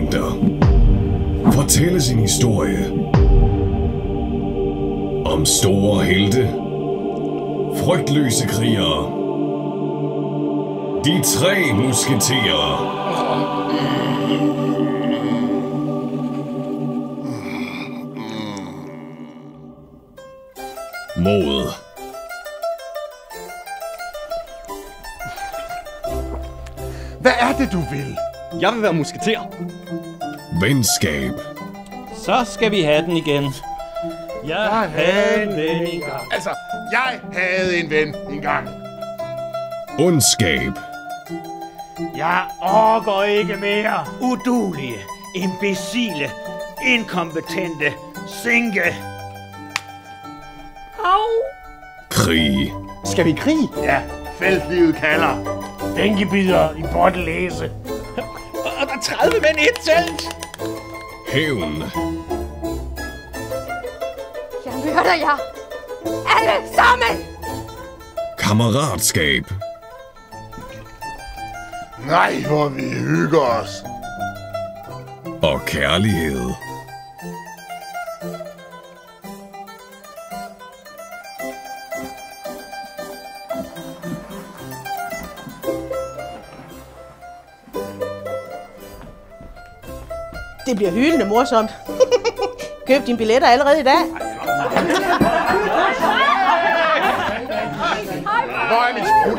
Legender. Fortælle sin historie. Om store helte. Frygtløse krigere. De tre musketerer. Mod. Hvad er det, du vil? Jeg vil være musketer. Venskab. Så skal vi have den igen. Jeg havde en ven engang. Altså, jeg havde en ven engang. Ondskab. Jeg orker ikke mere. Udulige, imbecile, inkompetente, sinke. Au. Krig. Skal vi i krig? Ja, feltlivet kalder. Bænkebider i bottelæse. Og der er 30 mænd i et telt. Hævn. Jeg myrder jer. Alle sammen. Kammeratskab. Nej, hvor vi hygger os. Og kærlighed. Det bliver hyldende morsomt. Køb dine billetter allerede i dag. Hvor er mit sprut?